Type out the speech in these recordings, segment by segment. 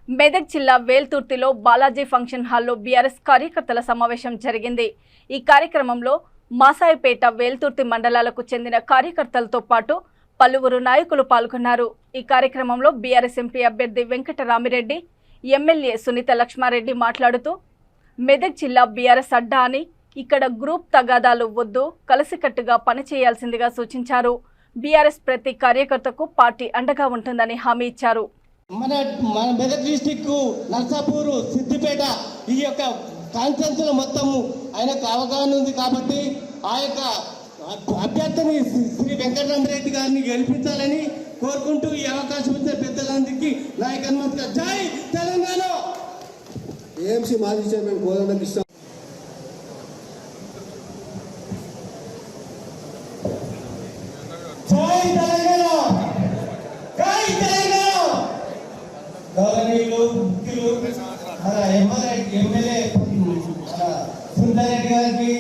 మెదక్ జిల్లా వేల్తుర్తిలో బాలాజీ ఫంక్షన్ హాల్లో బీఆర్ఎస్ కార్యకర్తల సమావేశం జరిగింది। ఈ కార్యక్రమంలో మాసాయిపేట వేల్తుర్తి మండలాలకు చెందిన కార్యకర్తలతో పాటు పలువురు నాయకులు పాల్గొన్నారు। ఈ కార్యక్రమంలో బీఆర్ఎస్ ఎంపీ అభ్యర్థి వెంకటరామిరెడ్డి, ఎమ్మెల్యే సునీత లక్ష్మారెడ్డి మాట్లాడుతూ మెదక్ జిల్లా బీఆర్ఎస్ అడ్డా అని ఇక్కడ గ్రూప్ తగాదాలు వద్దు, కలిసికట్టుగా పనిచేయాల్సిందిగా సూచించారు। బీఆర్ఎస్ ప్రతి కార్యకర్తకు పార్టీ అండగా ఉంటుందని హామీ ఇచ్చారు। మన మెదక్ డిస్టిక్ నర్సాపూర్ సిద్దిపేట ఈ యొక్క కాన్ఫరెన్స్ మొత్తం ఆయనకు అవగాహన ఉంది కాబట్టి ఆ యొక్క అభ్యర్థిని శ్రీ వెంకటరామరెడ్డి గారిని గెలిపించాలని కోరుకుంటూ ఈ అవకాశం ఇచ్చే పెద్దలందరికీ నాయకత్వం జై తెలంగాణ। ఏఎంసీ మాజీ చైర్మన్ కోదండ కృష్ణ జై తెలంగాణ, జై తెలంగాణ। గౌరవనీయులు ముఖ్యులు మన ఎమ్మెల్యే సుందరెడ్డి గారికి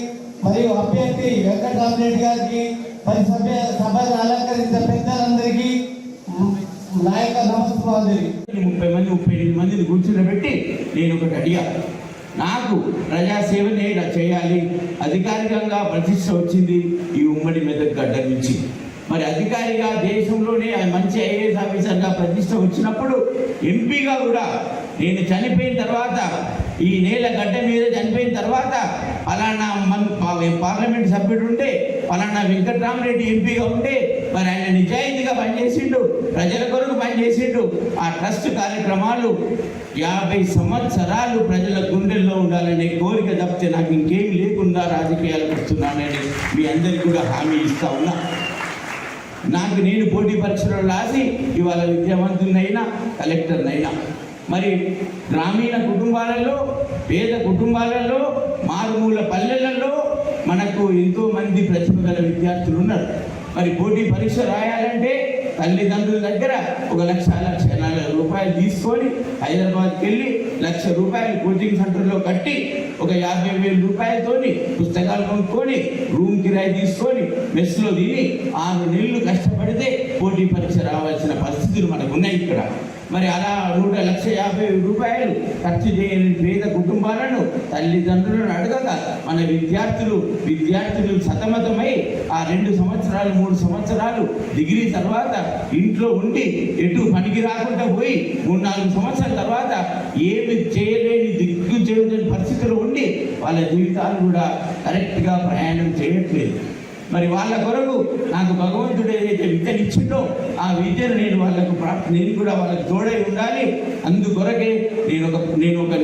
మరియు అభ్యర్థి వెంకటరామరెడ్డి గారికి మరి సభను అలంకరించిన పెద్దలందరికీ నాయక నమస్కారం। 30 మంది 38 మందిని కూర్చుండబెట్టి నేను ఒకటి అడిగా, నాకు ప్రజాసేవ చేయాలి, అధికారికంగా ప్రతిష్ట వచ్చింది ఈ ఉమ్మడి మెదక్ గడ్డ నుంచి। మరి అధికారిగా దేశంలోనే మంచి ఐఏఎస్ ఆఫీసర్గా ప్రతిష్ట వచ్చినప్పుడు ఎంపీగా కూడా నేను చనిపోయిన తర్వాత ఈ నేల గడ్డ మీద చనిపోయిన తర్వాత పలానా పార్లమెంట్ సభ్యుడు ఉంటే పలానా వెంకటరామరెడ్డి ఎంపీగా ఉంటే మరి ఆయన నిజాయితీగా పనిచేసిండు, ప్రజల కొరకు పనిచేసిండు। ఆ ట్రస్ట్ కార్యక్రమాలు 50 సంవత్సరాలు ప్రజల గుండెల్లో ఉండాలనే కోరిక తప్పితే నాకు ఇంకేమి లేకుండా రాజకీయాలకు వస్తున్నానని మీ అందరికీ కూడా హామీ ఇస్తా ఉన్నా। నాకు నేను పోటీ పరీక్షలు రాసి ఇవాళ విద్యావంతులైనా కలెక్టర్నైనా మరి గ్రామీణ కుటుంబాలలో పేద కుటుంబాలలో మారుమూల పల్లెలలో మనకు ఎంతోమంది ప్రతిభ గల విద్యార్థులు ఉన్నారు। మరి పోటీ పరీక్ష రాయాలంటే తల్లిదండ్రుల దగ్గర 1,00,40,000 రూపాయలు తీసుకొని హైదరాబాద్కి వెళ్ళి 1,00,000 రూపాయలు కోచింగ్ సెంటర్లో కట్టి 50,000 రూపాయలతోని పుస్తకాలు కొనుక్కొని రూమ్ కిరాయి తీసుకొని మెస్లో తిని 6 నెలలు కష్టపడితే పోటీ పరీక్ష రావాల్సిన పరిస్థితులు మనకు ఉన్నాయి ఇక్కడ। మరి అలా 1,50,000 రూపాయలు ఖర్చు చేయని పేద కుటుంబాలను తల్లిదండ్రులను అడగగా మన విద్యార్థులు సతమతమై ఆ 2 సంవత్సరాలు 3 సంవత్సరాలు డిగ్రీ తర్వాత ఇంట్లో ఉండి ఎటు పనికి రాకుండా పోయి 3-4 సంవత్సరాల తర్వాత ఏమి చేయలేని దిగ్గు చేయలేని పరిస్థితులు ఉండి వాళ్ళ జీవితాలు కూడా కరెక్ట్గా ప్రయాణం చేయట్లేదు। మరి వాళ్ళ కొరకు నాకు భగవంతుడు ఏదైతే విద్యనిచ్చిండో ఆ విద్యను నేను కూడా వాళ్ళకు తోడై ఉండాలి। అందుకొరకే నేను ఒక